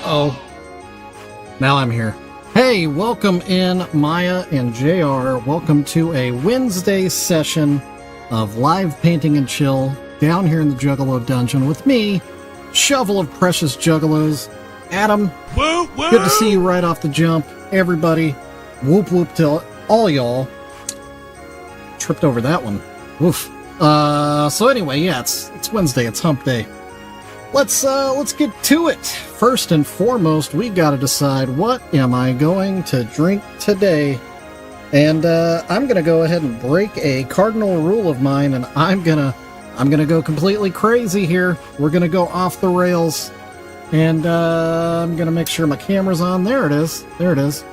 Uh-oh. Now I'm here. Hey, welcome in, Maya and JR. Welcome to a Wednesday session of live painting and chill down here in the Juggalo dungeon with me, Shovel of Precious Juggalos. Adam, woo, woo. Good to see you right off the jump. Everybody, whoop whoop to all y'all. Tripped over that one. Woof. So anyway, yeah, it's Wednesday, it's hump day. Let's get to it. First and foremost, we gotta decide what am I going to drink today. And I'm gonna go ahead and break a cardinal rule of mine, and I'm gonna go completely crazy here. We're gonna go off the rails, and I'm gonna make sure my camera's on. There it is. There it is.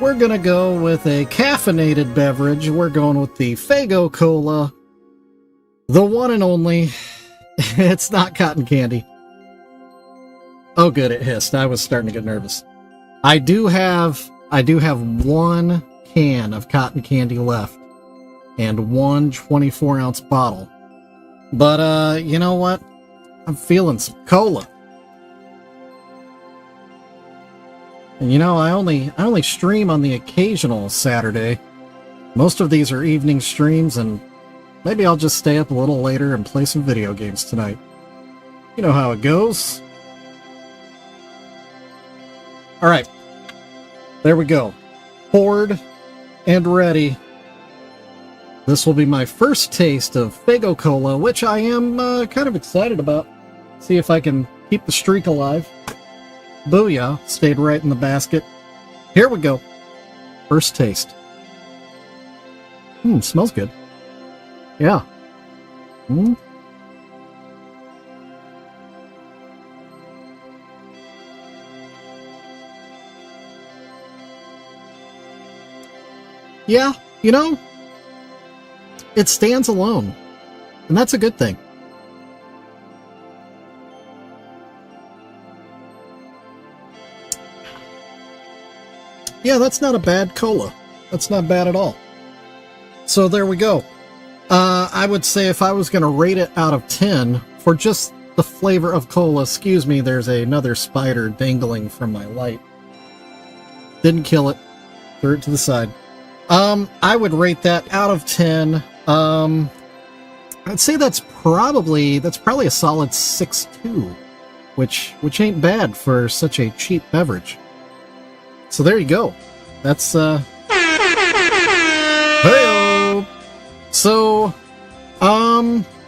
We're gonna go with a caffeinated beverage. We're going with the Faygo Cola, the one and only. It's not cotton candy. Oh, good, it hissed. I was starting to get nervous. I do have one can of cotton candy left and one 24-ounce bottle. But you know what? I'm feeling some cola. And you know, I only stream on the occasional Saturday. Most of these are evening streams, and maybe I'll just stay up a little later and play some video games tonight. You know how it goes. Alright. There we go. Poured and ready. This will be my first taste of Faygo Cola, which I am kind of excited about. See if I can keep the streak alive. Booyah. Stayed right in the basket. Here we go. First taste. Smells good. Yeah. Yeah, you know, it stands alone, and that's a good thing. Yeah, that's not a bad cola. That's not bad at all. So there we go. I would say if I was going to rate it out of 10 for just the flavor of cola, excuse me, there's another spider dangling from my light. Didn't kill it. Threw it to the side. I would rate that out of 10. I'd say that's probably a solid 6.2, which ain't bad for such a cheap beverage. So there you go. That's hey-o! So,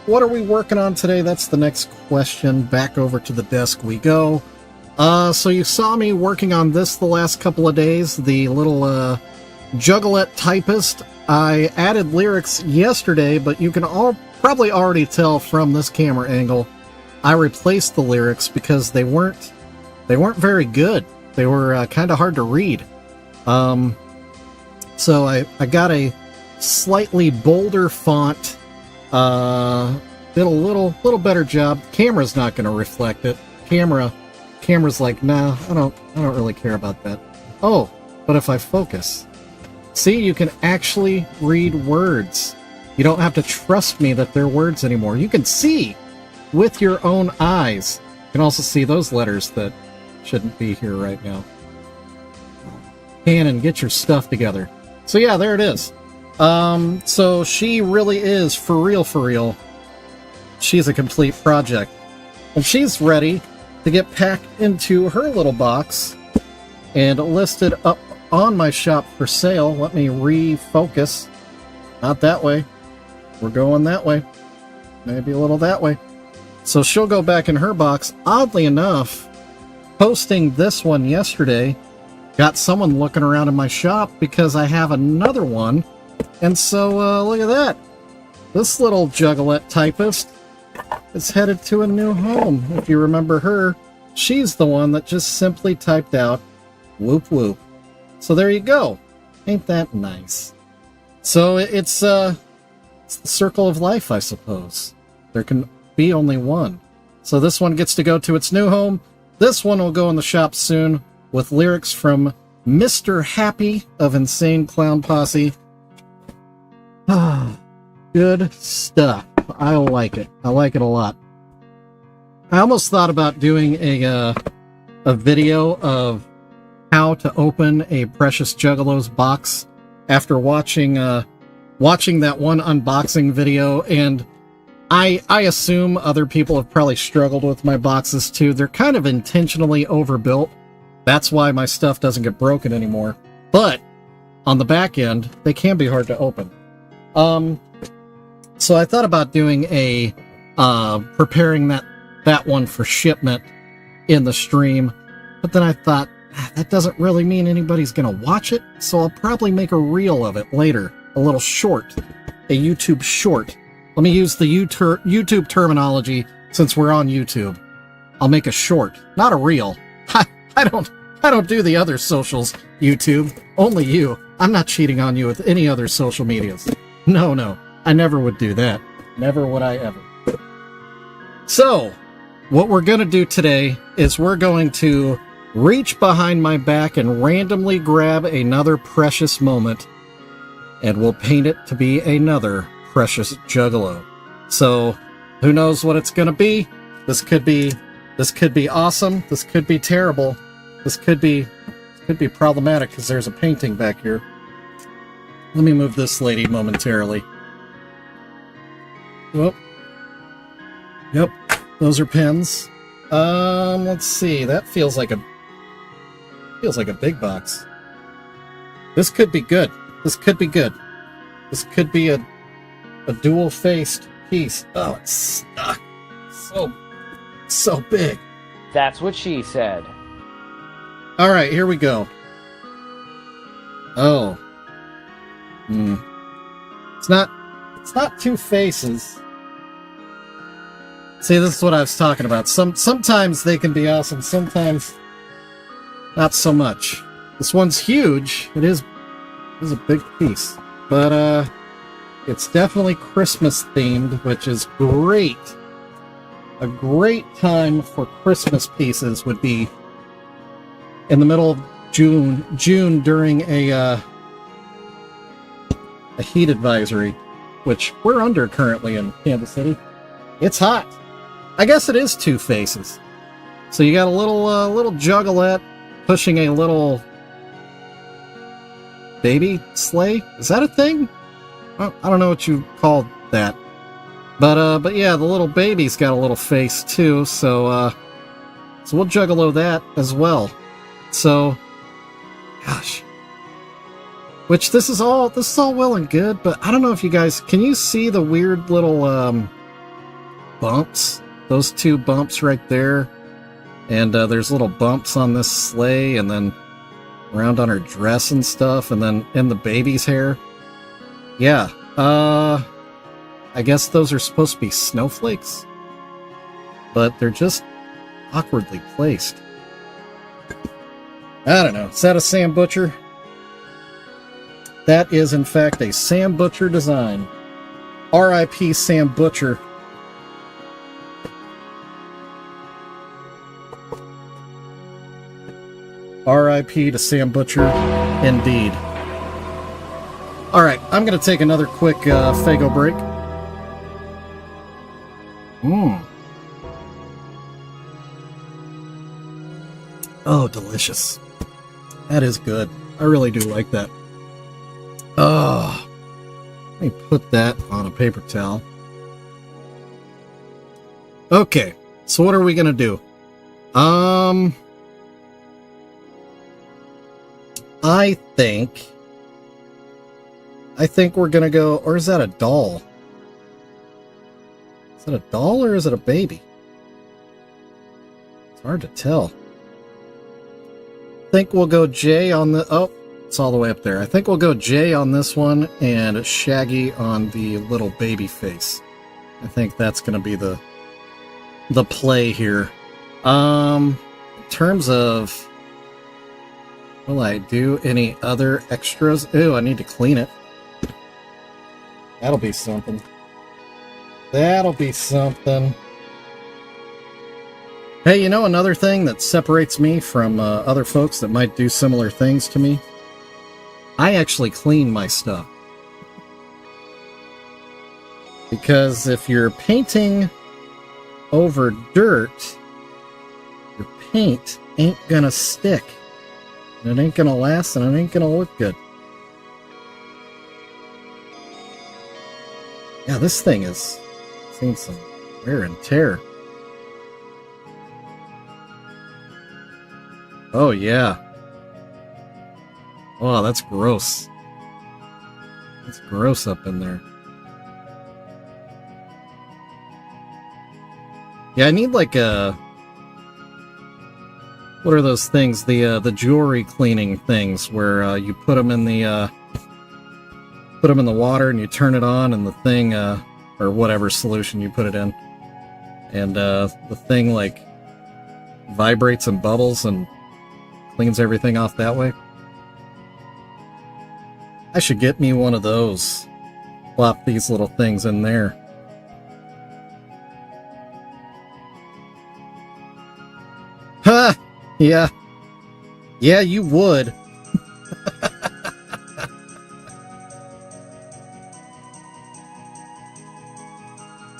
what are we working on today? That's the next question. Back over to the desk we go. So you saw me working on this the last couple of days, the little, Juggalette typist. I added lyrics yesterday, but you can probably already tell from this camera angle, I replaced the lyrics because they weren't very good. They were, kind of hard to read. So I got a slightly bolder font, did a little better job. Camera's not going to reflect it. Camera's like, nah, I don't really care about that. Oh, but if I focus, see, you can actually read words. You don't have to trust me that they're words anymore. You can see with your own eyes. You can also see those letters that shouldn't be here right now. Cannon, get your stuff together. So yeah, there it is. So she really is, for real, she's a complete project. And she's ready to get packed into her little box and listed up on my shop for sale. Let me refocus. Not that way. We're going that way. Maybe a little that way. So she'll go back in her box. Oddly enough, posting this one yesterday got someone looking around in my shop because I have another one. And so, look at that. This little Juggalette typist is headed to a new home. If you remember her, she's the one that just simply typed out, whoop whoop. So there you go. Ain't that nice? So it's the circle of life, I suppose. There can be only one. So this one gets to go to its new home. This one will go in the shop soon with lyrics from Mr. Happy of Insane Clown Posse. Good stuff. I like it. I like it a lot. I almost thought about doing a video of how to open a Precious Juggalos box after watching watching that one unboxing video, and I assume other people have probably struggled with my boxes too. They're kind of intentionally overbuilt. That's why my stuff doesn't get broken anymore. But on the back end, they can be hard to open. So I thought about doing a preparing that one for shipment in the stream, but then I thought that doesn't really mean anybody's gonna watch it, so I'll probably make a reel of it later, a little short, a YouTube short. Let me use the YouTube terminology since we're on YouTube. I'll make a short, not a reel. I don't do the other socials, YouTube. Only you. I'm not cheating on you with any other social medias. No, I never would do that. Never would I ever. So, what we're going to do today is we're going to reach behind my back and randomly grab another precious moment, and we'll paint it to be another Precious Juggalo. So, who knows what it's going to be? This could be awesome. This could be terrible. This could be problematic because there's a painting back here. Let me move this lady momentarily. Whoop. Yep, those are pins. Let's see. That feels like a big box. This could be good. This could be good. This could be a dual-faced piece. Oh, it's stuck. So big. That's what she said. All right, here we go. Oh. It's not two faces. See, this is what I was talking about. Sometimes they can be awesome, sometimes not so much. This one's huge. It is a big piece. But it's definitely Christmas themed, which is great. A great time for Christmas pieces would be in the middle of June during a heat advisory, which we're under currently in Kansas City. It's hot. I guess it is two faces. So you got a little Juggalette pushing a little baby sleigh. Is that a thing? I don't know what you called that. But yeah, the little baby's got a little face too. So we'll Juggalo that as well. So, gosh. Which this is all well and good, but I don't know if you guys can you see the weird little bumps? Those two bumps right there, and there's little bumps on this sleigh, and then around on her dress and stuff, and then in the baby's hair. Yeah, I guess those are supposed to be snowflakes, but they're just awkwardly placed. I don't know. Is that a Sam Butcher? That is, in fact, a Sam Butcher design. R.I.P. Sam Butcher. R.I.P. to Sam Butcher, indeed. Alright, I'm going to take another quick Faygo break. Oh, delicious. That is good. I really do like that. Oh, let me put that on a paper towel. Okay, so what are we going to do? I think we're gonna go, or is that a doll? Is that a doll or is it a baby? It's hard to tell. I think we'll go Jay on the, oh, it's all the way up there. I think we'll go Jay on this one and Shaggy on the little baby face. I think that's gonna be the play here. In terms of, will I do any other extras? Ew, I need to clean it. That'll be something. That'll be something. Hey, you know another thing that separates me from other folks that might do similar things to me? I actually clean my stuff. Because if you're painting over dirt, your paint ain't gonna stick. And it ain't gonna last, and it ain't gonna look good. Yeah, this thing is seen some wear and tear. Oh, yeah. Oh, that's gross. It's gross up in there. Yeah, I need like a... What are those things? The jewelry cleaning things where you put them in the water and you turn it on and the thing, or whatever solution you put it in, and the thing like vibrates and bubbles and cleans everything off that way. I should get me one of those. Plop these little things in there. Ha! Yeah. Yeah, you would.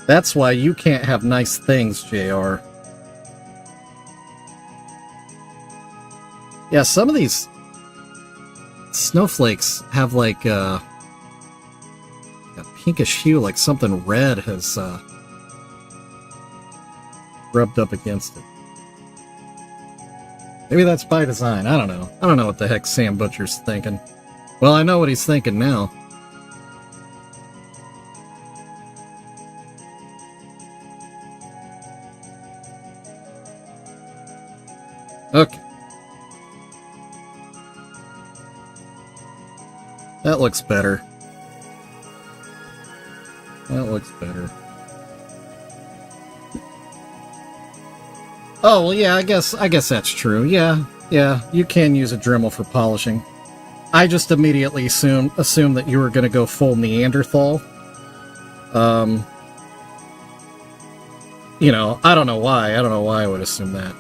That's why you can't have nice things, JR. Yeah, some of these snowflakes have like a pinkish hue, like something red has rubbed up against it. Maybe that's by design. I don't know. I don't know what the heck Sam Butcher's thinking. Well, I know what he's thinking now. Okay. That looks better. That looks better. Oh, well, yeah, I guess that's true. Yeah, you can use a Dremel for polishing. I just immediately assumed that you were going to go full Neanderthal. You know, I don't know why. I don't know why I would assume that.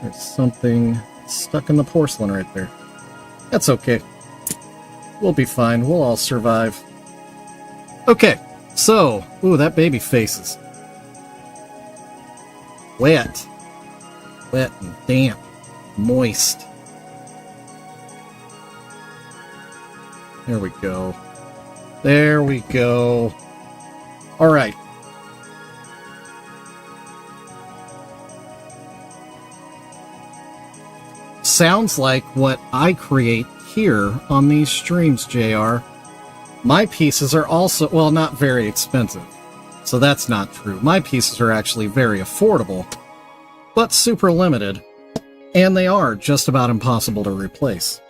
There's something stuck in the porcelain right there. That's okay. We'll be fine. We'll all survive. Okay, so... Ooh, that baby face is... wet. Wet and damp. Moist. There we go. There we go. Alright. Sounds like what I create here on these streams, JR. My pieces are also, well, not very expensive. So that's not true. My pieces are actually very affordable, but super limited. And they are just about impossible to replace.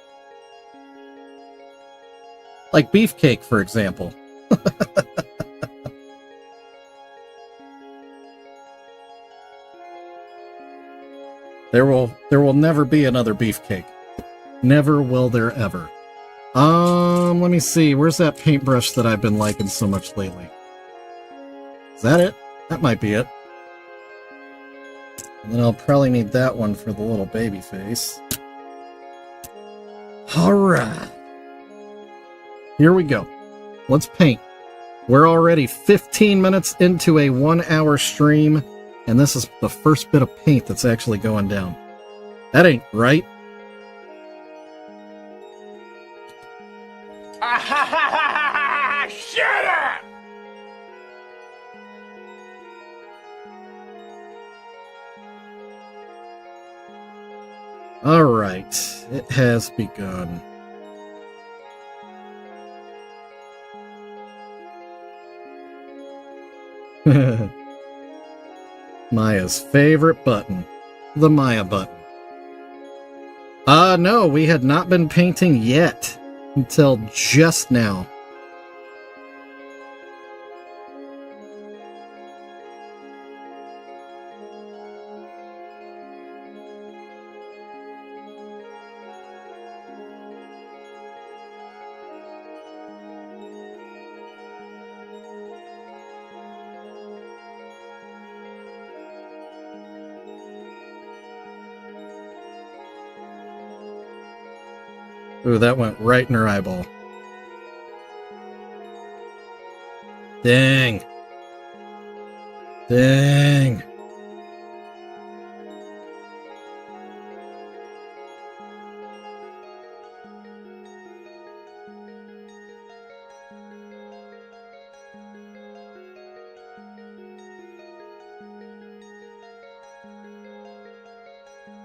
Like Beefcake, for example. There will never be another Beefcake. Never will there ever. Let me see. Where's that paintbrush that I've been liking so much lately? Is that it? That might be it. And then I'll probably need that one for the little baby face. Alright. Here we go. Let's paint. We're already 15 minutes into a 1-hour stream, and this is the first bit of paint that's actually going down. That ain't right. Shut up! Alright, it has begun. Maya's favorite button. The Maya button. No, we had not been painting yet. Until just now. Ooh, that went right in her eyeball. Dang. Dang.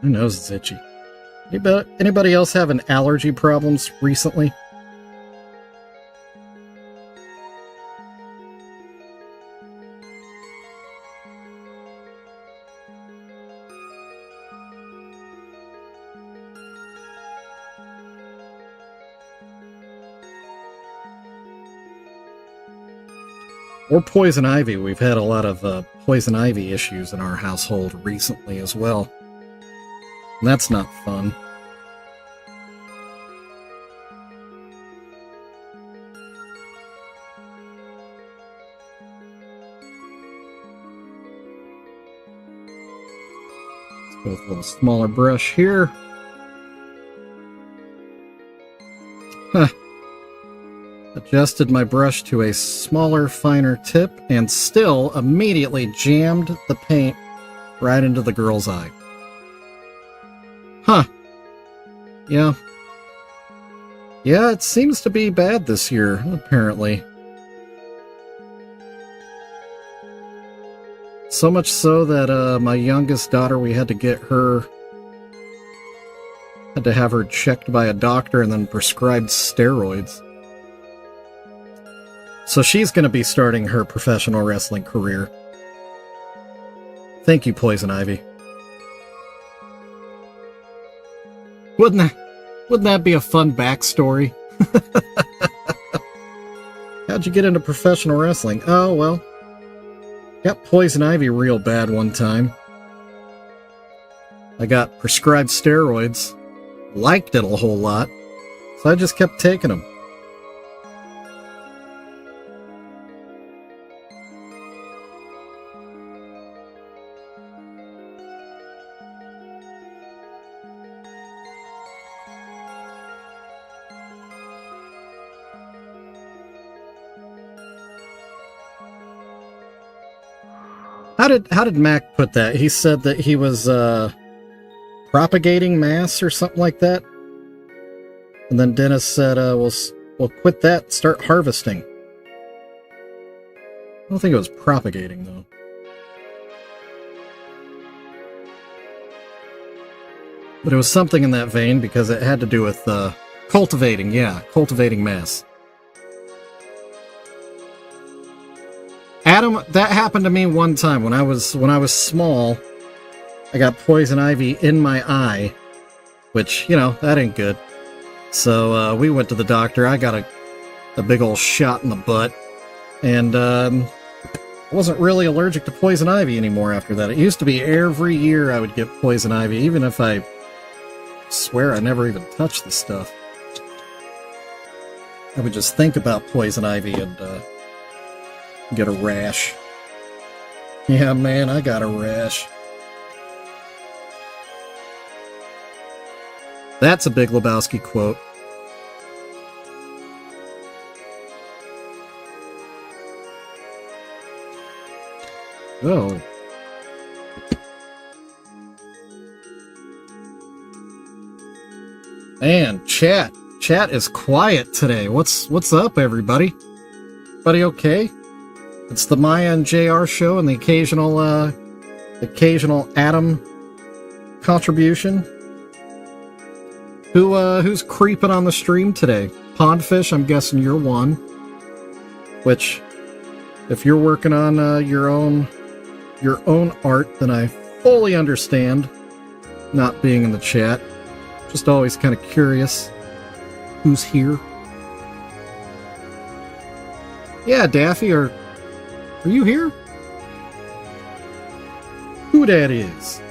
My nose is itchy. Anybody else having allergy problems recently? Or poison ivy. We've had a lot of poison ivy issues in our household recently as well. And that's not fun. Let's go with a little smaller brush here. Huh. Adjusted my brush to a smaller, finer tip, and still immediately jammed the paint right into the girl's eye. Huh. Yeah. Yeah, it seems to be bad this year, apparently. So much so that my youngest daughter, we had to have her checked by a doctor and then prescribed steroids. So she's going to be starting her professional wrestling career. Thank you, Poison Ivy. Wouldn't that be a fun backstory? How'd you get into professional wrestling? Oh, well, got Poison Ivy real bad one time. I got prescribed steroids, liked it a whole lot, so I just kept taking them. How did Mac put that? He said that he was propagating mass or something like that. And then Dennis said, "We'll quit that, start harvesting." I don't think it was propagating though. But it was something in that vein because it had to do with cultivating. Yeah, cultivating mass. Adam, that happened to me one time when I was small. I got poison ivy in my eye, which, you know, that ain't good. So we went to the doctor. I got a big old shot in the butt, and I wasn't really allergic to poison ivy anymore after that. It used to be every year I would get poison ivy, even if I swear I never even touched the stuff. I would just think about poison ivy and get a rash. Yeah, man, I got a rash. That's a Big Lebowski quote. Oh. Man, chat is quiet today. What's up, everybody? Everybody okay? It's the Maya and JR show and the occasional Adam contribution. Who's creeping on the stream today? Pondfish, I'm guessing you're one. Which, if you're working on your own art, then I fully understand not being in the chat. Just always kind of curious who's here. Yeah, Daffy, are you here? Who that is?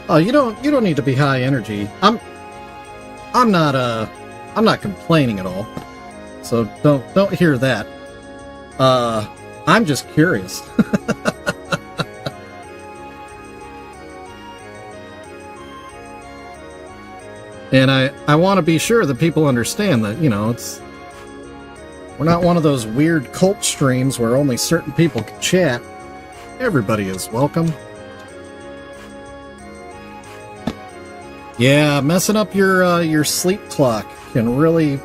Oh, you don't need to be high energy. I'm not complaining at all. So don't hear that. I'm just curious. And I want to be sure that people understand that, you know, we're not one of those weird cult streams where only certain people can chat. Everybody is welcome. Yeah, messing up your sleep clock can really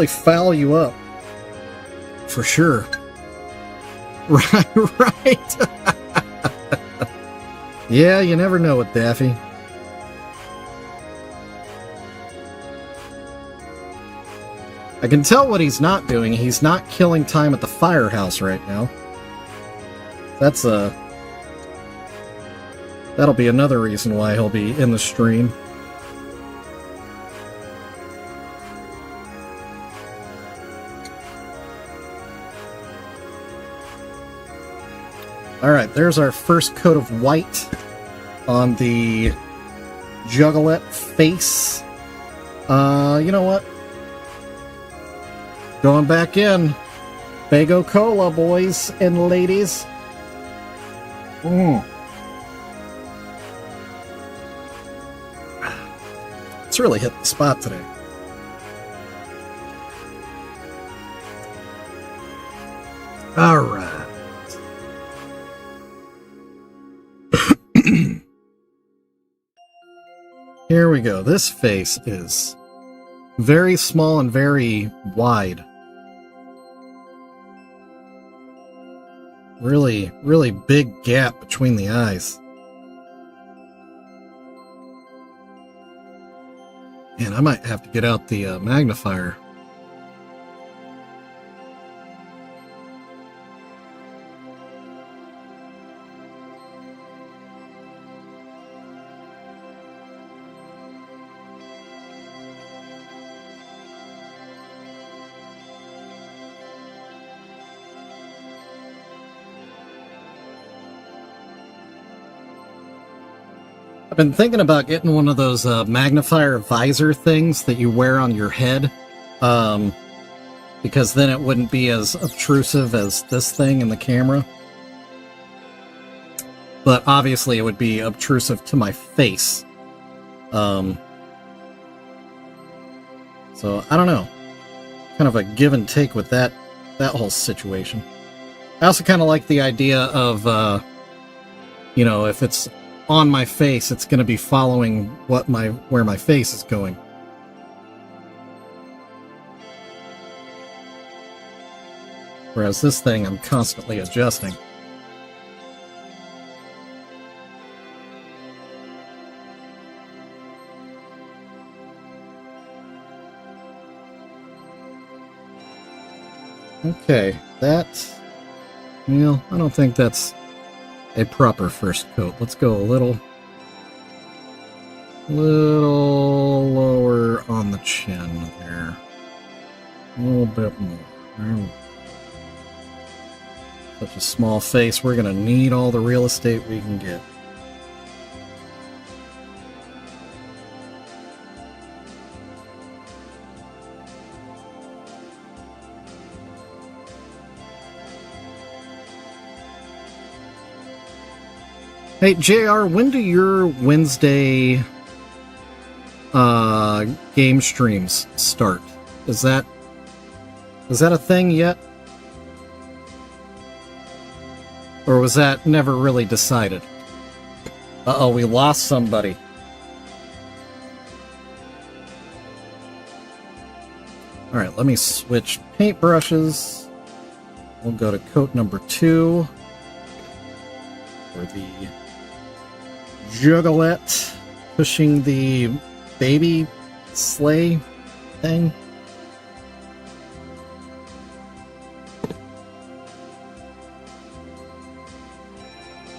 foul you up. For sure. Right. Yeah, you never know with Daffy. I can tell what he's not doing. He's not killing time at the firehouse right now. That'll be another reason why he'll be in the stream. Alright, there's our first coat of white on the Juggalette face. You know what? Going back in. Bago Cola, boys and ladies. It's really hit the spot today. Alright. Here we go. This face is very small and very wide. Really, really big gap between the eyes. Man, I might have to get out the magnifier. I've been thinking about getting one of those magnifier visor things that you wear on your head, because then it wouldn't be as obtrusive as this thing in the camera. But obviously it would be obtrusive to my face. So, I don't know. Kind of a give and take with that whole situation. I also kind of like the idea of, you know, if it's on my face, it's going to be following where my face is going. Whereas this thing, I'm constantly adjusting. Okay, well, I don't think that's a proper first coat. Let's go a little lower on the chin there. A little bit more. Such a small face, we're gonna need all the real estate we can get. Hey, JR, when do your Wednesday game streams start? Is that a thing yet? Or was that never really decided? Uh-oh, we lost somebody. Alright, let me switch paintbrushes. We'll go to coat number 2 for the Juggalette, pushing the baby sleigh thing.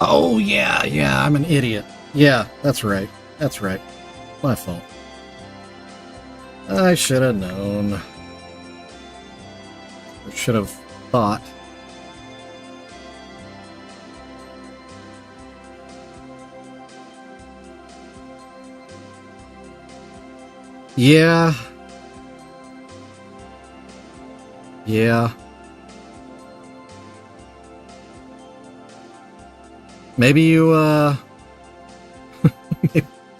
Oh, yeah, I'm an idiot. Yeah, that's right. My fault. I should have known. Or should have thought. Yeah. Maybe you,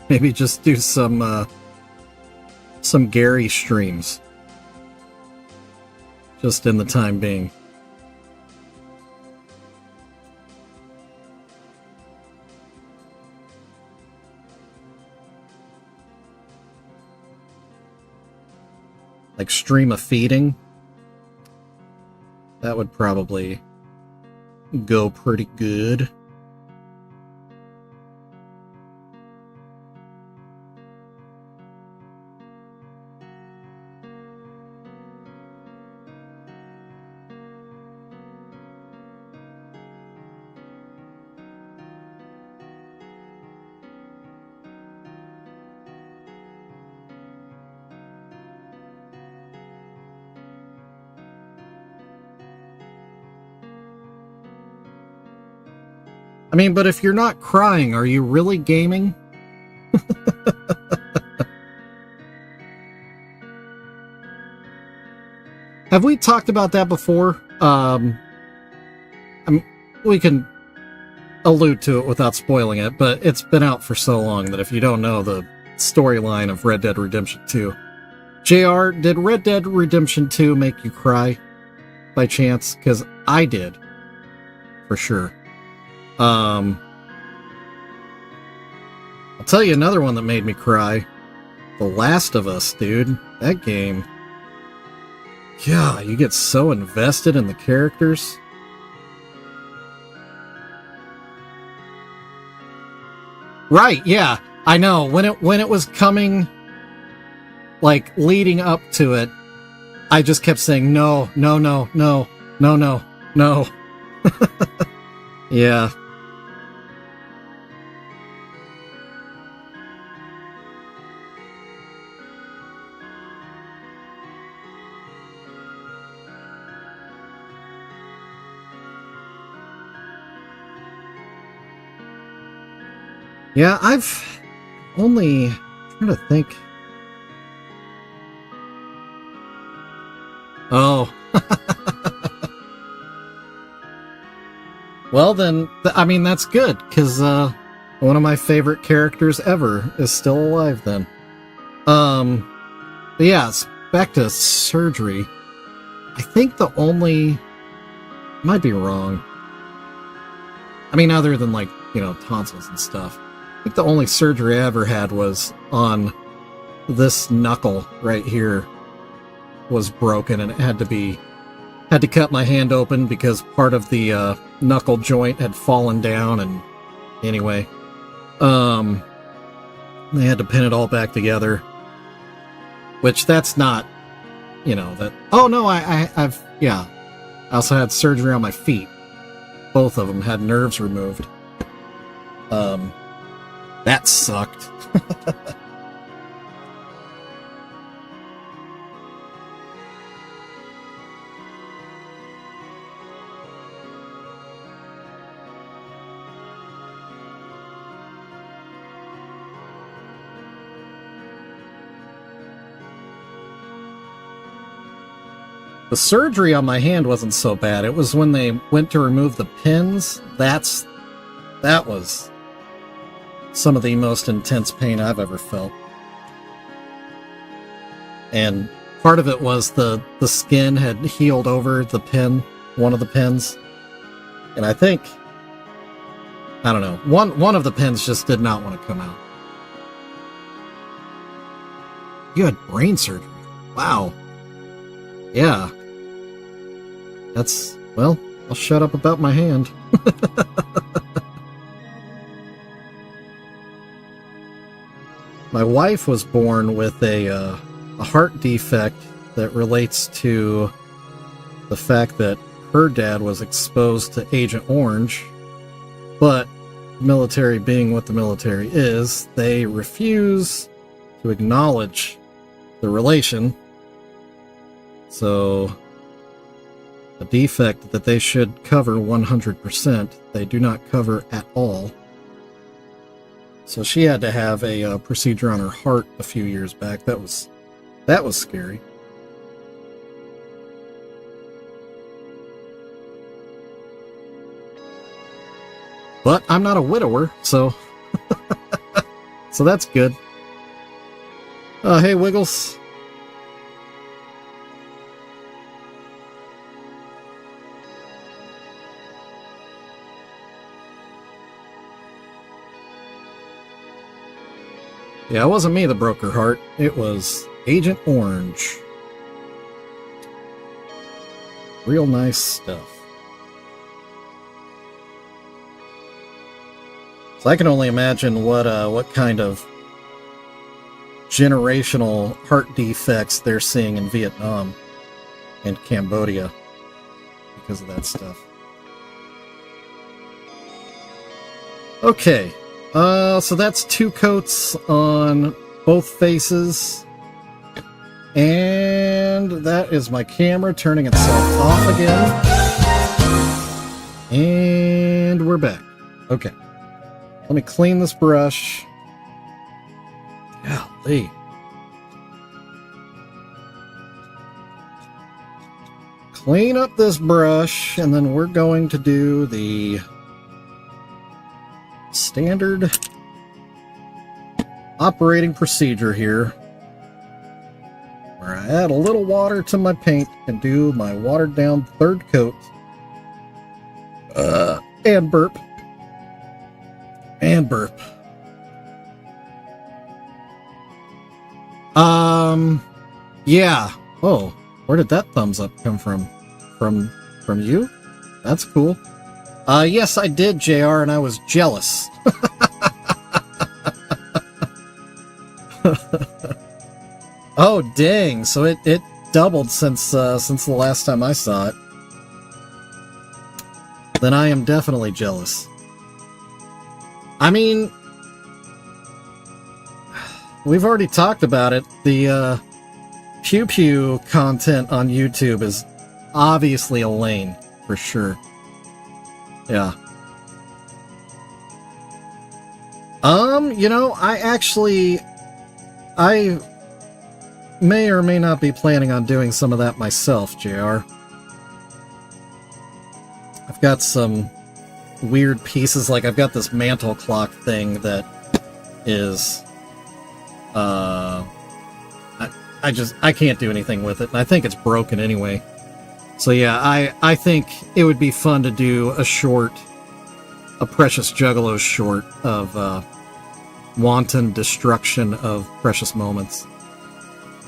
Maybe just do some Gary streams. Just in the time being. Like stream a feeding. That would probably go pretty good. I mean, but if you're not crying, are you really gaming? Have we talked about that before? We can allude to it without spoiling it, but it's been out for so long that if you don't know the storyline of Red Dead Redemption 2... JR, did Red Dead Redemption 2 make you cry by chance? Because I did. For sure. I'll tell you another one that made me cry. The Last of Us, dude. That game. Yeah, you get so invested in the characters. Right, yeah. I know. When it was coming, like, leading up to it, I just kept saying, no, no, no, no, no, no, no. Yeah. Yeah, I've only... trying to think... Oh. Well then, I mean, that's good, because one of my favorite characters ever is still alive then. But yeah, back to surgery. I think the only... might be wrong. I mean, other than, like, you know, tonsils and stuff. I think the only surgery I ever had was on this knuckle right here was broken, and it had to cut my hand open because part of the knuckle joint had fallen down, and anyway, they had to pin it all back together, which that's not, you know, that... Oh no, I've yeah, I also had surgery on my feet. Both of them had nerves removed. That sucked. The surgery on my hand wasn't so bad. It was when they went to remove the pins. That was some of the most intense pain I've ever felt. And part of it was the skin had healed over the pin, one of the pins. And I think, I don't know, one of the pins just did not want to come out. You had brain surgery. Wow. Yeah. That's, well, I'll shut up about my hand. My wife was born with a heart defect that relates to the fact that her dad was exposed to Agent Orange, but military being what the military is, they refuse to acknowledge the relation. So, a defect that they should cover 100%, they do not cover at all. So she had to have a procedure on her heart a few years back. That was scary. But I'm not a widower, so So that's good. Hey, Wiggles. Yeah, it wasn't me that broke her heart. It was Agent Orange. Real nice stuff. So I can only imagine what kind of generational heart defects they're seeing in Vietnam and Cambodia because of that stuff. Okay, so that's 2 coats on both faces. And that is my camera turning itself off again. And we're back. Okay. Let me clean this brush. Golly. Clean up this brush, and then we're going to do the standard operating procedure here, where I add a little water to my paint and do my watered down 3rd coat. And burp. And burp. Yeah. Oh, where did that thumbs up come from? From you? That's cool. Yes, I did, JR, and I was jealous. Oh, dang. So it doubled since the last time I saw it. Then I am definitely jealous. I mean, we've already talked about it. The Pew Pew content on YouTube is obviously a lane, for sure. Yeah. You know, I may or may not be planning on doing some of that myself, JR. I've got some weird pieces, like I've got this mantle clock thing that is, I can't do anything with it, and I think it's broken anyway. So yeah, I think it would be fun to do a Precious Juggalos short of wanton destruction of precious moments.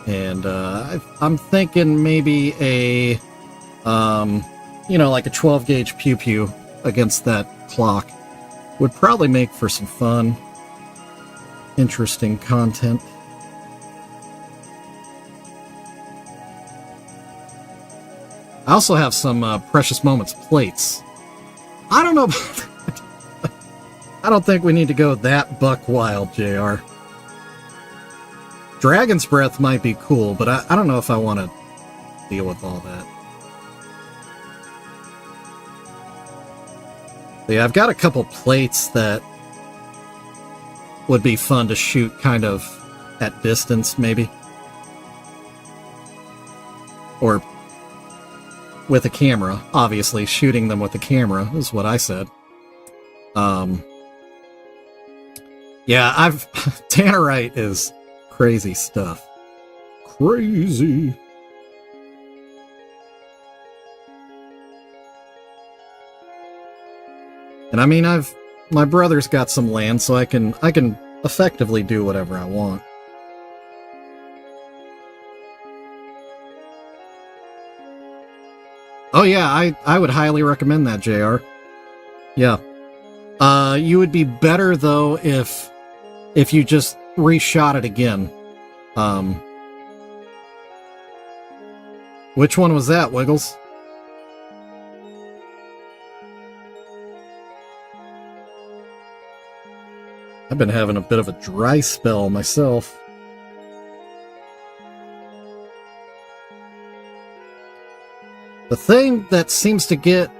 And I'm thinking maybe a, like a 12 gauge Pew Pew against that clock would probably make for some fun, interesting content. I also have some Precious Moments plates. I don't know. I don't think we need to go that buck wild, JR. Dragon's Breath might be cool, but I don't know if I want to deal with all that. But yeah, I've got a couple plates that would be fun to shoot kind of at distance, maybe. Or with a camera, obviously. Shooting them with a camera is what I said. Yeah, Tannerite is crazy stuff. Crazy. And I mean, my brother's got some land, so I can effectively do whatever I want. Oh yeah, I would highly recommend that, JR. Yeah. You would be better though if you just reshot it again. Which one was that, Wiggles? I've been having a bit of a dry spell myself. The thing that seems to get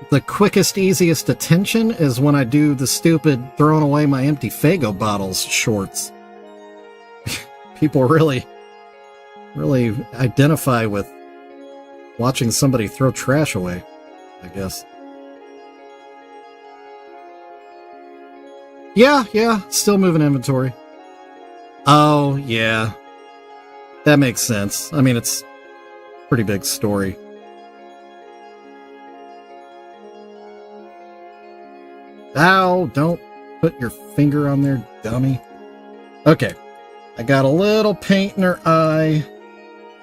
the quickest, easiest attention is when I do the stupid throwing away my empty Faygo bottles shorts. People really identify with watching somebody throw trash away, I guess. Yeah, still moving inventory. Oh, yeah. That makes sense. I mean, it's a pretty big story. Ow, don't put your finger on there, dummy. Okay. I got a little paint in her eye.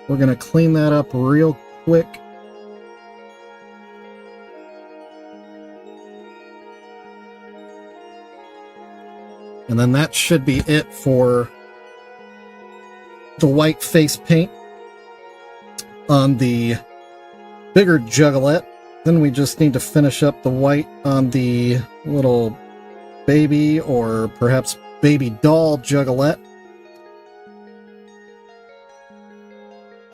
We're going to clean that up real quick. And then that should be it for the white face paint on the bigger Juggalette. Then we just need to finish up the white on the little baby or perhaps baby doll Juggalette.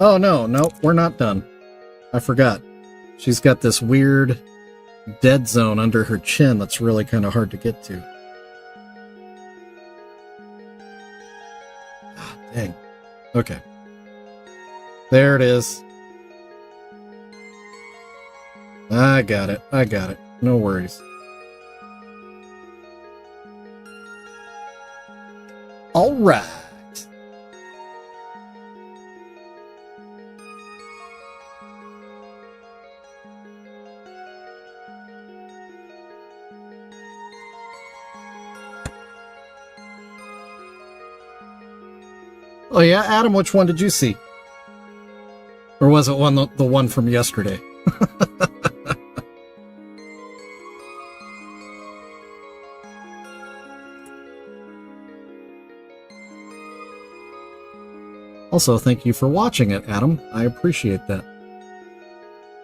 Oh no, we're not done. I forgot. She's got this weird dead zone under her chin that's really kind of hard to get to. Ah, dang. Okay. There it is. I got it. No worries. All right. Oh yeah, Adam, which one did you see? Or was it the one from yesterday? Also, thank you for watching it, Adam. I appreciate that.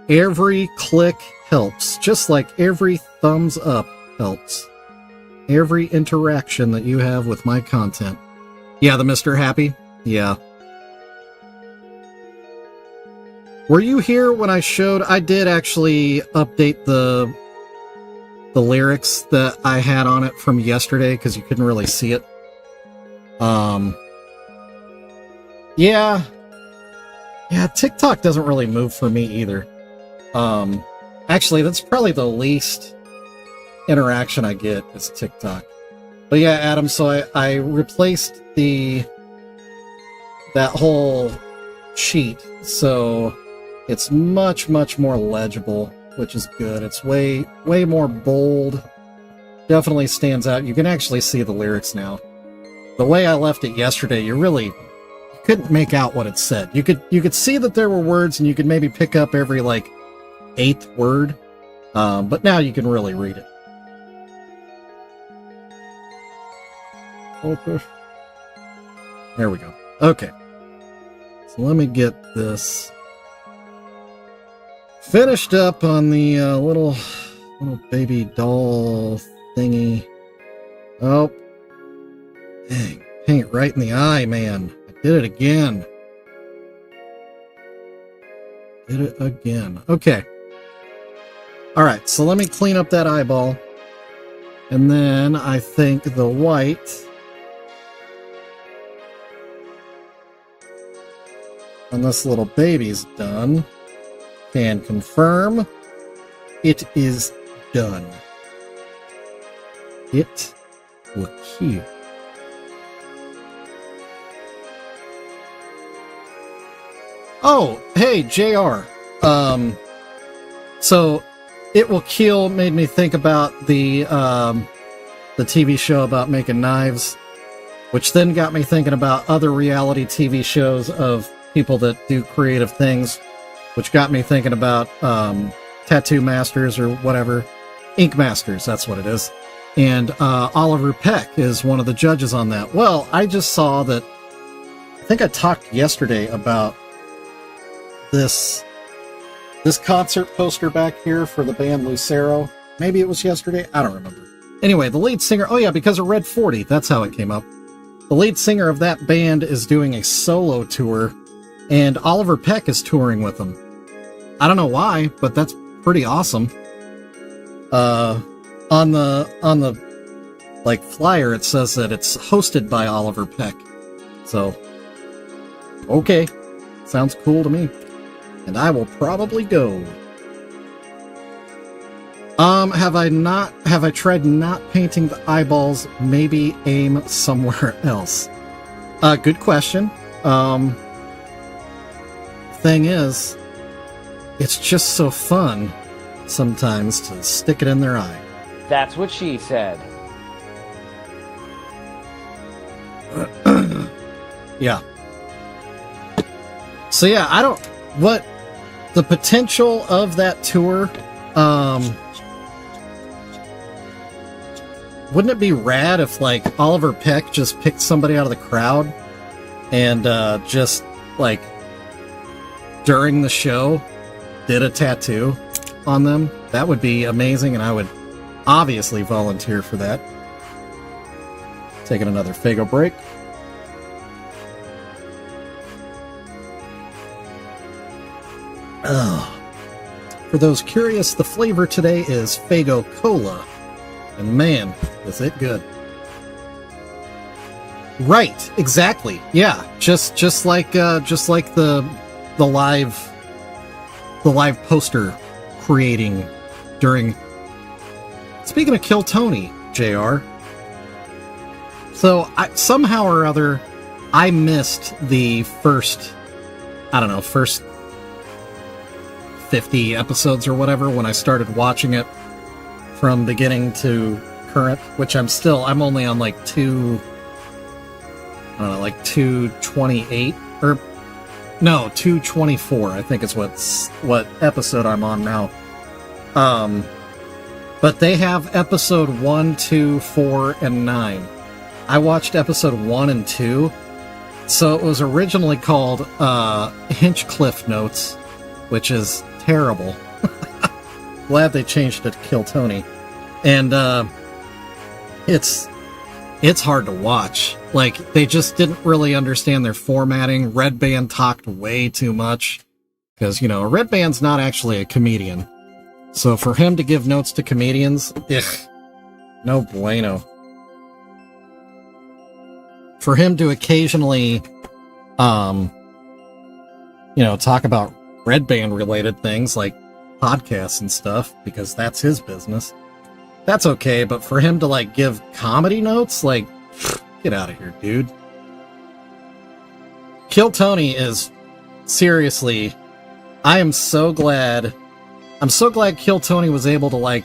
Every click helps, just like every thumbs up helps. Every interaction that you have with my content. Yeah, the Mr. Happy? Yeah. Were you here when I showed? I did actually update the lyrics that I had on it from yesterday because you couldn't really see it. Yeah, TikTok doesn't really move for me either. Actually, that's probably the least interaction I get is TikTok. But yeah, Adam, so I replaced that whole sheet, so it's much more legible, which is good. It's way more bold. Definitely stands out. You can actually see the lyrics now. The way I left it yesterday, you couldn't make out what it said. You could see that there were words, and you could maybe pick up every like 8th word, but now you can really read it. Okay. There we go. Okay. So let me get this finished up on the little baby doll thingy. Oh, dang! Paint right in the eye, man. Did it again. Okay. Alright, so let me clean up that eyeball. And then I think the white on this little baby's done. Can confirm it is done. It will kill. Oh, hey, JR. So It Will Kill made me think about the TV show about making knives, which then got me thinking about other reality TV shows of people that do creative things, which got me thinking about Tattoo Masters or whatever. Ink Masters, that's what it is. And Oliver Peck is one of the judges on that. Well, I just saw that, I think I talked yesterday about this concert poster back here for the band Lucero. Maybe it was yesterday, I don't remember. Anyway, the lead singer, oh yeah, because of Red 40, that's how it came up. The lead singer of that band is doing a solo tour, and Oliver Peck is touring with them. I don't know why, but that's pretty awesome. On the like flyer, it says that it's hosted by Oliver Peck. So, okay, sounds cool to me, and I will probably go. Have I tried not painting the eyeballs? Maybe aim somewhere else. Good question. Thing is, it's just so fun sometimes to stick it in their eye. That's what she said. Yeah. So yeah, what the potential of that tour, wouldn't it be rad if, like, Oliver Peck just picked somebody out of the crowd and just, like, during the show did a tattoo on them? That would be amazing, and I would obviously volunteer for that. Taking another Faygo break. For those curious, the flavor today is Faygo Cola. And man, is it good. Right, exactly. Yeah, just like the live poster creating during. Speaking of Kill Tony, JR. So somehow or other, I missed the first 50 episodes or whatever when I started watching it from beginning to current, which I'm only on like 228 or no, 224, I think is what episode I'm on now. But they have episode 1, 2, 4, and 9. I watched episode 1 and 2. So it was originally called Hinchcliffe Notes, which is terrible. Glad they changed it to Kill Tony. And it's hard to watch. Like, they just didn't really understand their formatting. Red Band talked way too much. Because, Red Band's not actually a comedian. So for him to give notes to comedians, no bueno. For him to occasionally, talk about Red Band related things like podcasts and stuff, because that's his business, that's okay. But for him to, like, give comedy notes, like, get out of here, dude. Kill Tony is seriously, I'm so glad Kill Tony was able to, like,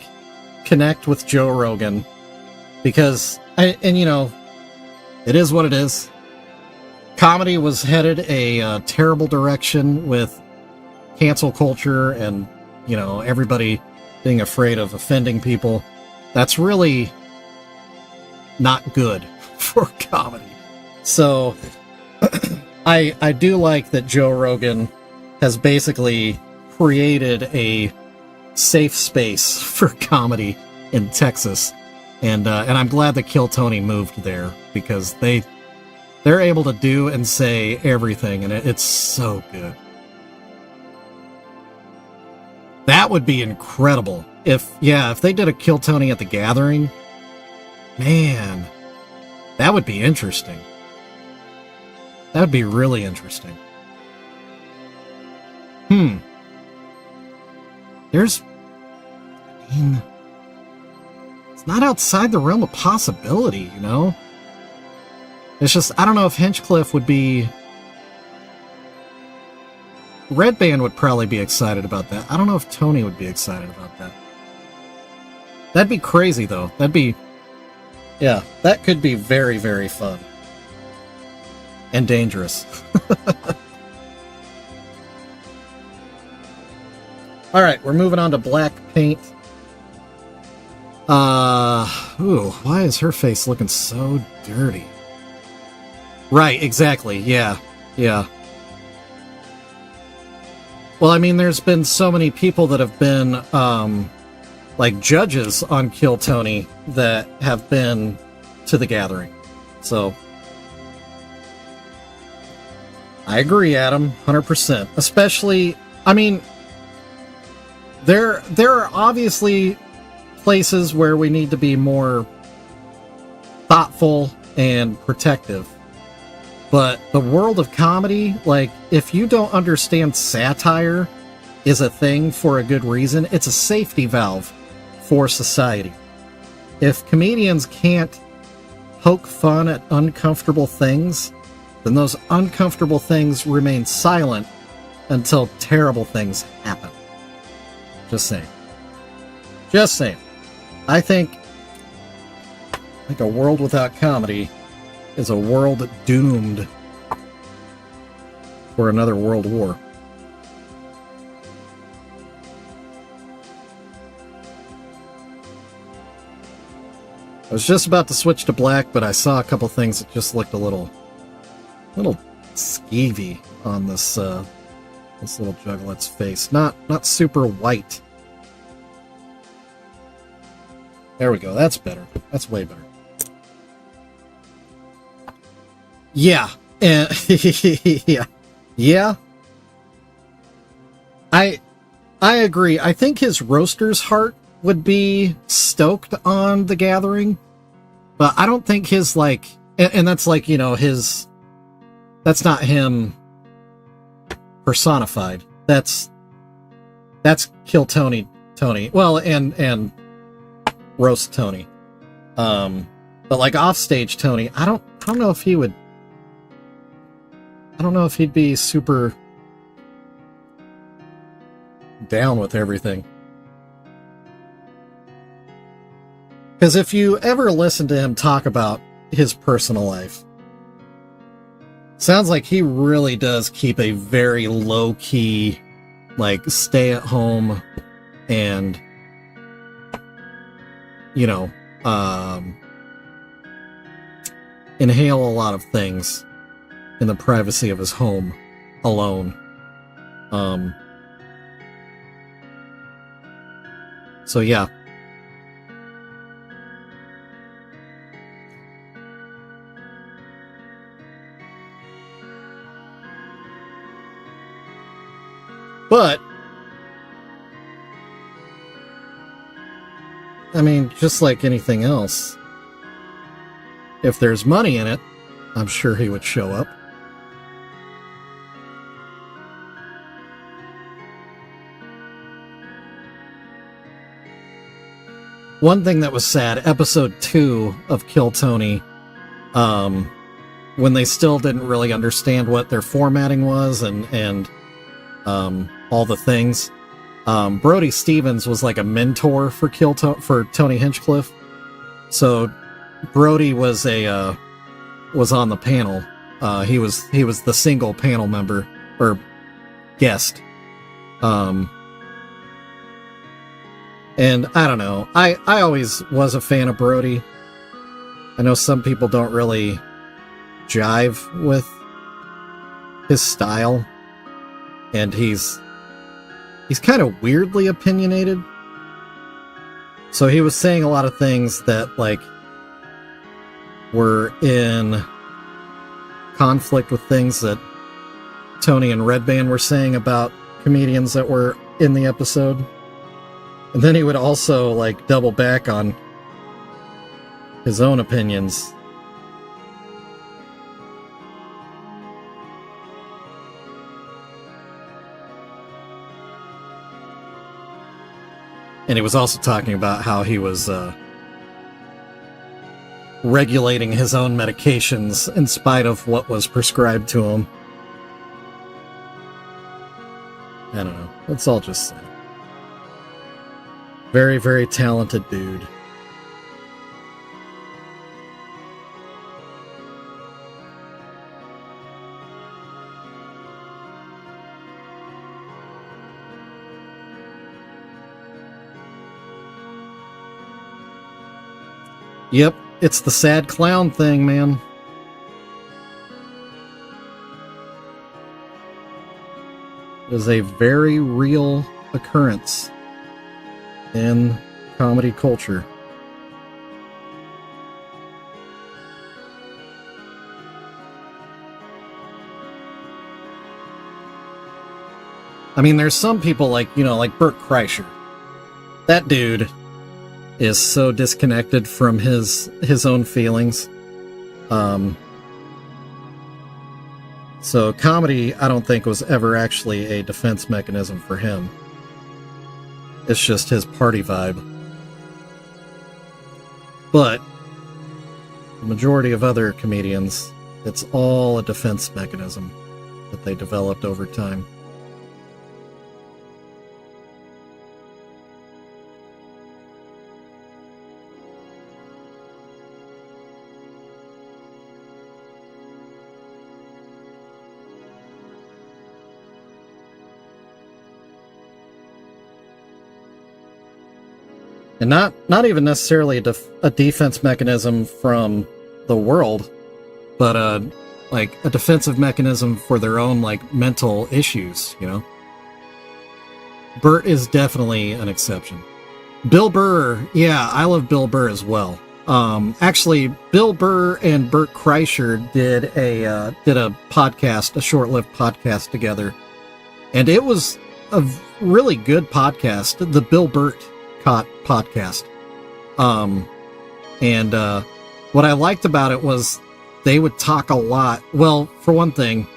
connect with Joe Rogan, because it is what it is. Comedy was headed a terrible direction with cancel culture and, everybody being afraid of offending people. That's really not good for comedy. So I do like that Joe Rogan has basically created a safe space for comedy in Texas. And I'm glad that Kill Tony moved there, because they're able to do and say everything, and it's so good. That would be incredible if they did a Kill Tony at the Gathering. Man, that would be interesting. That would be really interesting. It's not outside the realm of possibility, It's just, I don't know if Hinchcliffe would be... Red Band would probably be excited about that. I don't know if Tony would be excited about that. That'd be crazy, though. That could be very, very fun. And dangerous. Alright, we're moving on to Black Paint. Why is her face looking so dirty? Right, exactly, yeah. Well, I mean, there's been so many people that have been, like, judges on Kill Tony that have been to the Gathering. So, I agree, Adam, 100%. Especially, I mean, there are obviously places where we need to be more thoughtful and protective. But the world of comedy, like, if you don't understand satire is a thing for a good reason, it's a safety valve for society. If comedians can't poke fun at uncomfortable things then those uncomfortable things remain silent until terrible things happen. Just saying. Just saying. I think a world without comedy is a world doomed for another world war. I was just about to switch to black, but I saw a couple things that just looked a little skeevy on this little Juggalette's face. Not super white. There we go. That's better. That's way better. Yeah. Yeah. I agree. I think his roaster's heart would be stoked on the gathering, but I don't think his, like, and that's like, you know, his, that's not him personified. That's Kill Tony. Well, and roast Tony. But like offstage Tony, I don't know if he would, I don't know if he'd be super down with everything. Because if you ever listen to him talk about his personal life, sounds like he really does keep a very low-key, like, stay-at-home and, you know, inhale a lot of things in the privacy of his home, alone. So yeah. But, I mean, just like anything else, if there's money in it, I'm sure he would show up. One thing that was sad, episode 2 of Kill Tony, when they still didn't really understand what their formatting was and all the things, Brody Stevens was like a mentor for for Tony Hinchcliffe. So Brody was was on the panel. He was the single panel member or guest. And I don't know. I always was a fan of Brody. I know some people don't really jive with his style, and he's kind of weirdly opinionated. So he was saying a lot of things that, like, were in conflict with things that Tony and Redband were saying about comedians that were in the episode. And then he would also, like, double back on his own opinions. And he was also talking about how he was regulating his own medications in spite of what was prescribed to him. I don't know. Let's all just say. Very, very talented dude. Yep, it's the sad clown thing, man. It is a very real occurrence in comedy culture. I mean, there's some people like, you know, like Bert Kreischer. That dude is so disconnected from his own feelings. So comedy, I don't think, was ever actually a defense mechanism for him. It's just his party vibe. But the majority of other comedians It's all a defense mechanism that they developed over time. And not even necessarily a defense mechanism from the world, but like a defensive mechanism for their own like mental issues, you know. Bert is definitely an exception. Bill Burr, yeah, I love Bill Burr as well. Actually, Bill Burr and Bert Kreischer did a podcast, a short-lived podcast together, and it was a really good podcast. The Bill Burt podcast. And what I liked about it was they would talk a lot. Well, for one thing,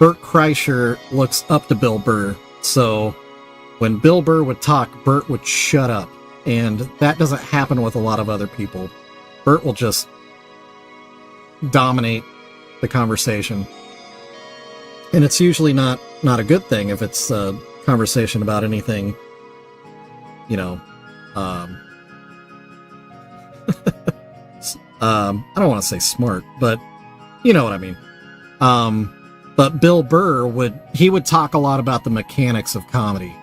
Bert Kreischer looks up to Bill Burr, so when Bill Burr would talk, Bert would shut up, and that doesn't happen with a lot of other people. Bert will just dominate the conversation, and it's usually not a good thing if it's a conversation about anything, you know. I don't want to say smart, but you know what I mean. But Bill Burr would talk a lot about the mechanics of comedy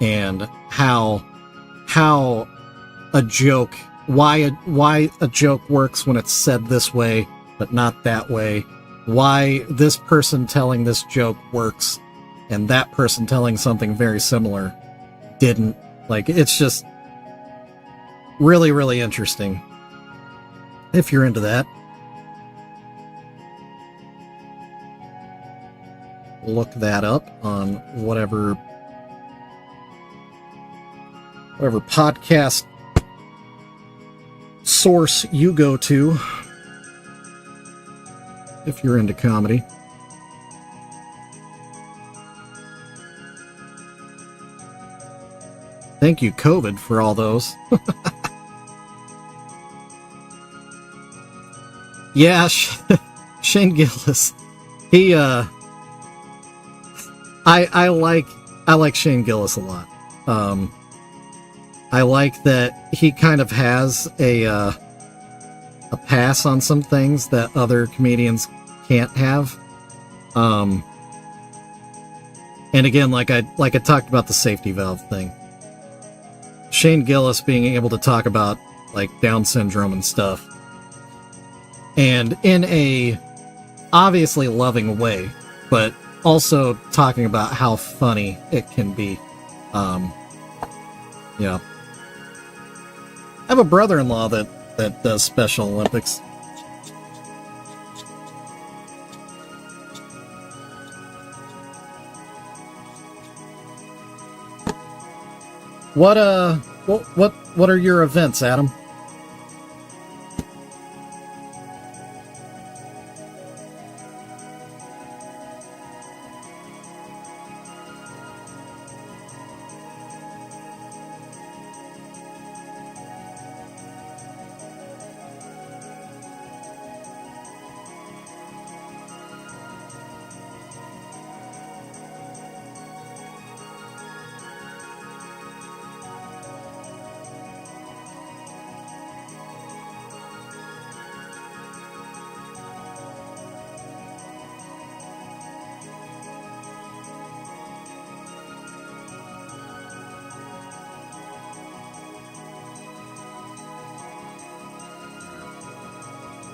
and how a joke, why a joke works when it's said this way but not that way, why this person telling this joke works and that person telling something very similar didn't. Like, it's just really, really interesting if you're into that. Look that up on whatever podcast source you go to if you're into comedy. Thank you, COVID, for all those. Yeah, Shane Gillis. He, I like Shane Gillis a lot. I like that he kind of has a pass on some things that other comedians can't have. And again, like I talked about the safety valve thing. Shane Gillis being able to talk about like Down syndrome and stuff, and in a obviously loving way, but also talking about how funny it can be. Yeah. I have a brother-in-law that does Special Olympics. What are your events, Adam?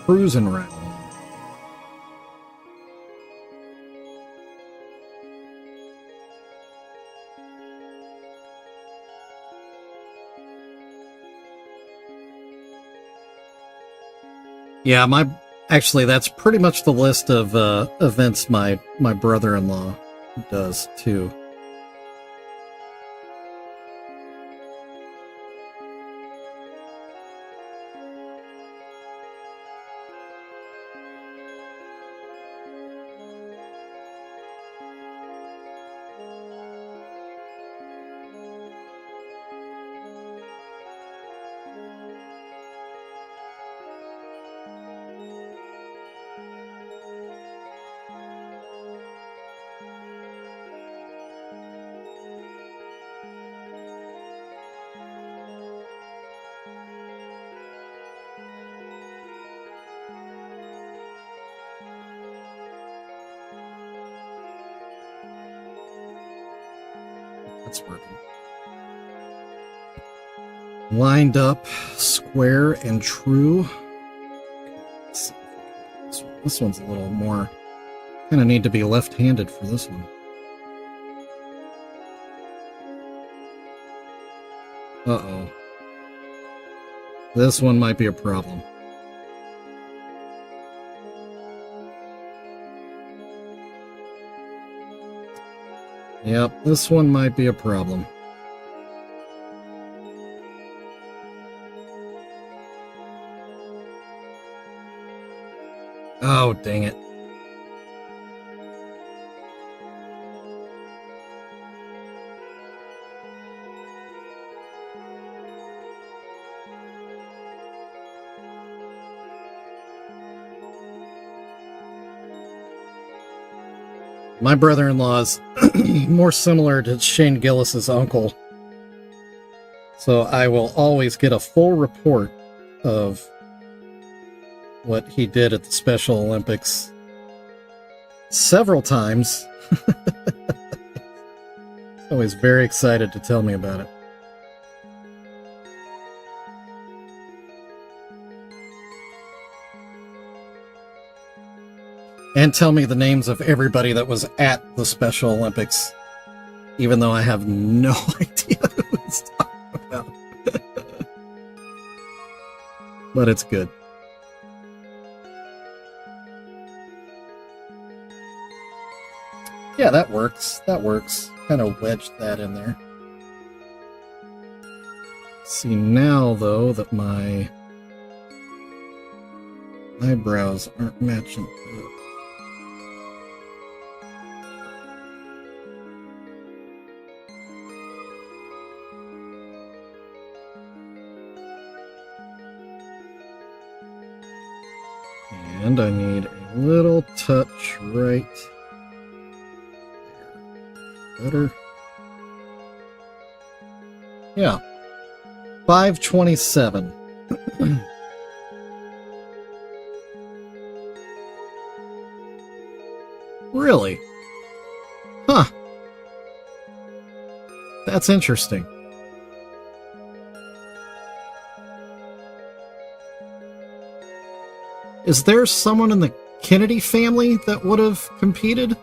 Cruising around. Yeah, actually that's pretty much the list of events my brother-in-law does too. That's working. Lined up, square and true. Let's see. This one's a little more... Kind of need to be left-handed for this one. Uh-oh. This one might be a problem. Yep, this one might be a problem. Oh, dang it. My brother-in-law is more similar to Shane Gillis's uncle, so I will always get a full report of what he did at the Special Olympics several times. He's always very excited to tell me about it. And tell me the names of everybody that was at the Special Olympics, even though I have no idea who he's talking about. But it's good. Yeah, that works. That works. Kind of wedged that in there. See now, though, that my eyebrows aren't matching. And I need a little touch right there. Better. Yeah. 527. Really? Huh. That's interesting. Is there someone in the Kennedy family that would have competed?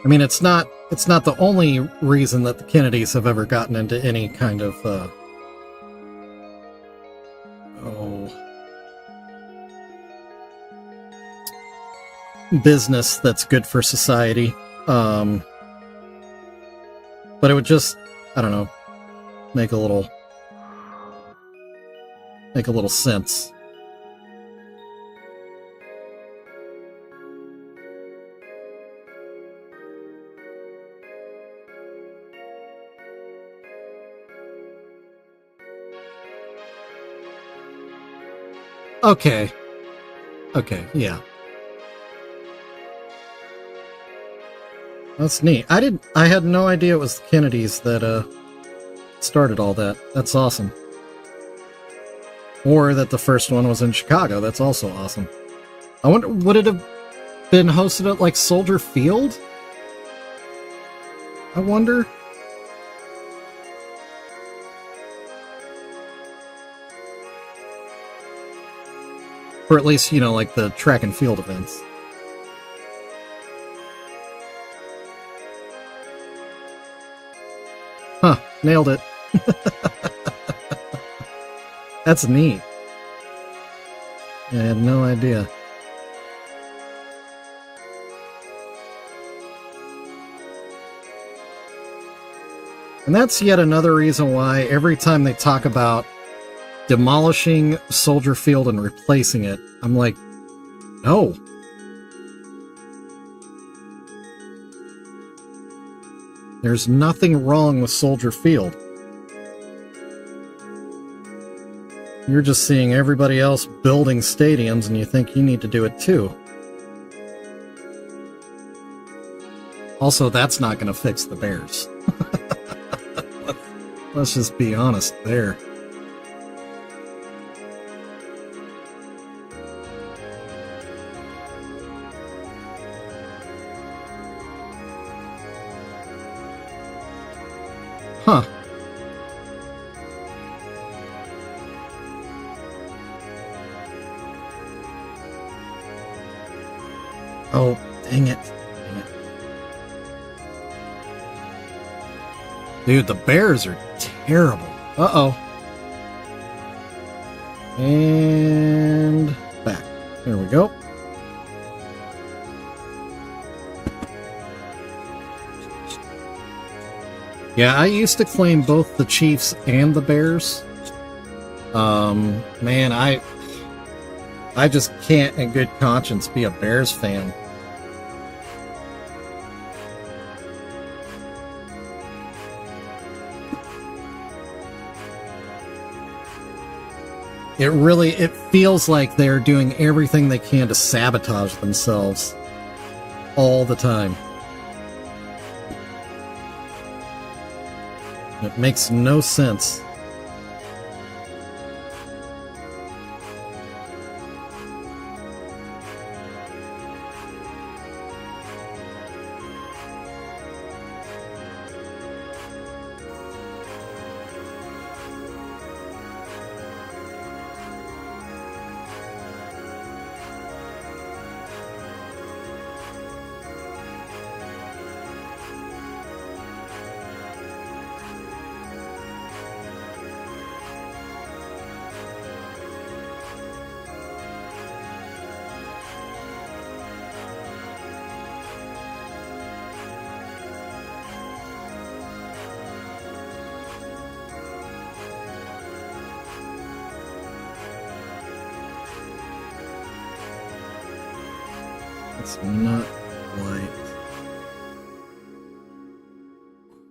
I mean, it's not the only reason that the Kennedys have ever gotten into any kind of business that's good for society. But it would just, I don't know, make a little sense. Okay, yeah. That's neat. I had no idea it was the Kennedys that started all that. That's awesome. Or that the first one was in Chicago. That's also awesome. I wonder, would it have been hosted at like Soldier Field? I wonder. Or at least, you know, like the track and field events. Huh, nailed it. That's neat. I had no idea. And that's yet another reason why every time they talk about demolishing Soldier Field and replacing it, I'm like, no. There's nothing wrong with Soldier Field. You're just seeing everybody else building stadiums and you think you need to do it too. Also, that's not going to fix the bears. Let's just be honest there. Huh. Oh, dang it. Dang it. Dude, the bears are terrible. Uh-oh. And back. There we go. Yeah, I used to claim both the Chiefs and the Bears. Man, I just can't in good conscience be a Bears fan. It feels like they're doing everything they can to sabotage themselves all the time. It makes no sense. It's not quite.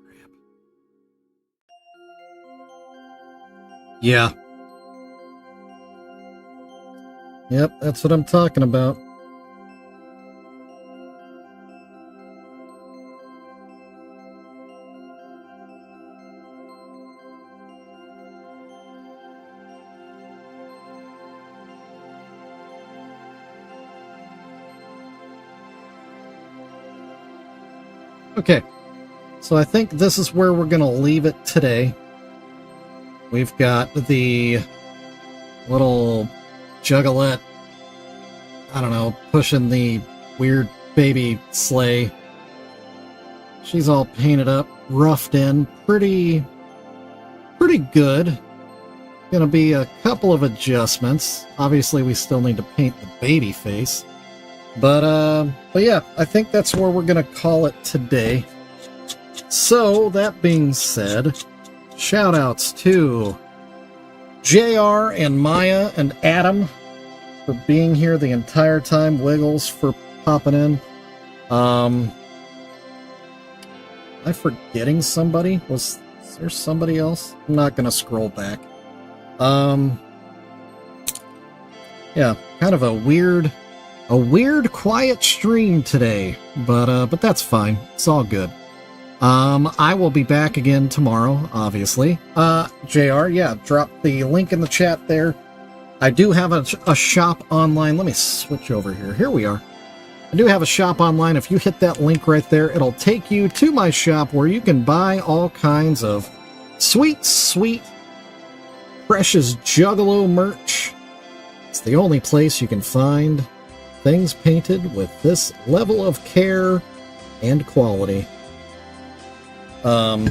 Crap. Yeah. Yep, that's what I'm talking about. Okay, so I think this is where we're going to leave it today. We've got the little Juggalette, I don't know, pushing the weird baby sleigh. She's all painted up, roughed in, pretty good. Gonna be a couple of adjustments. Obviously, we still need to paint the baby face. But yeah, I think that's where we're gonna call it today. So, that being said, shout-outs to JR and Maya and Adam for being here the entire time, Wiggles for popping in. Am I forgetting somebody? Was there somebody else? I'm not gonna scroll back. Yeah, kind of a weird quiet stream today, but that's fine. It's all good. I will be back again tomorrow, obviously. JR, yeah, drop the link in the chat there. I do have a shop online. Let me switch over here. Here we are. I do have a shop online. If you hit that link right there, it'll take you to my shop where you can buy all kinds of sweet, precious Juggalo merch. It's the only place you can find things painted with this level of care and quality. So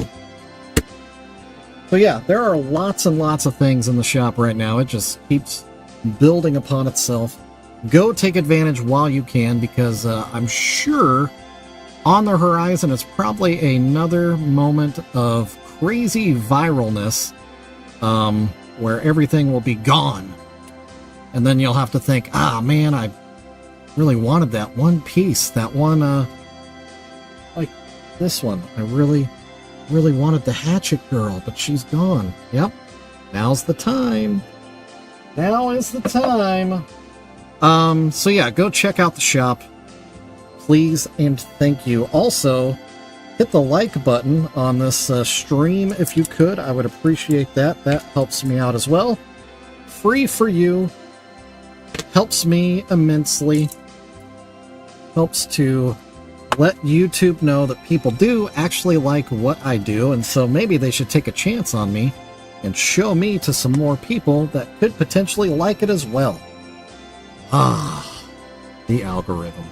yeah, there are lots and lots of things in the shop right now. It just keeps building upon itself. Go take advantage while you can, because I'm sure on the horizon is probably another moment of crazy viralness, where everything will be gone. And then you'll have to think, ah, man, I really wanted that one piece, that one, like this one. I really wanted the Hatchet Girl, but she's gone. Yep. Now's the time. Now is the time. So yeah, go check out the shop. please and thank you. Also, hit the like button on this stream if you could. I would appreciate that. That helps me out as well. Free for you. Helps me immensely. Helps to let YouTube know that people do actually like what I do, and so maybe they should take a chance on me and show me to some more people that could potentially like it as well. The algorithm.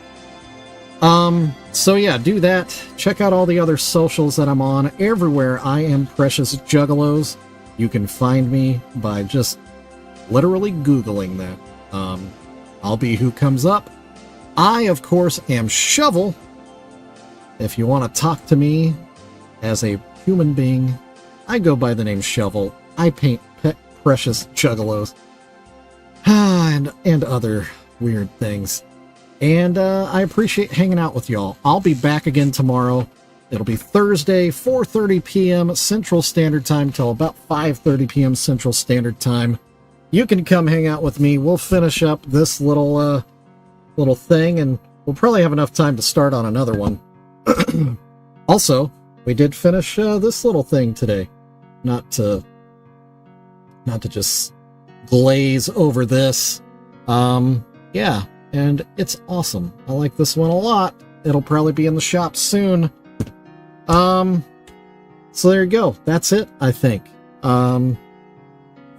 So yeah, do that. Check out all the other socials that I'm on. Everywhere I am Precious Juggalos. You can find me by just literally Googling that. I'll be who comes up. I, of course, am Shovel. If you want to talk to me as a human being, I go by the name Shovel. I paint Precious Juggalos. And other weird things. And I appreciate hanging out with y'all. I'll be back again tomorrow. It'll be Thursday, 4:30 p.m. Central Standard Time till about 5:30 p.m. Central Standard Time. You can come hang out with me. We'll finish up this little thing, and we'll probably have enough time to start on another one. Also, we did finish this little thing today. Not to just glaze over this. Yeah, and it's awesome. I like this one a lot. It'll probably be in the shop soon. So there you go. That's it, I think.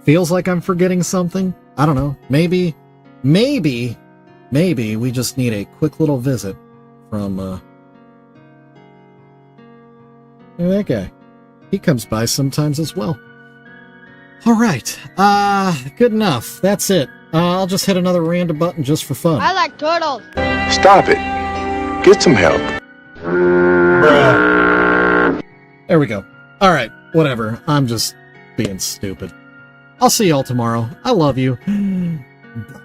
Feels like I'm forgetting something. I don't know. Maybe we just need a quick little visit from, that guy. He comes by sometimes as well. Alright, good enough. That's it. I'll just hit another random button just for fun. I like turtles. Stop it. Get some help. Bruh. There we go. Alright, whatever. I'm just being stupid. I'll see y'all tomorrow. I love you. Bye.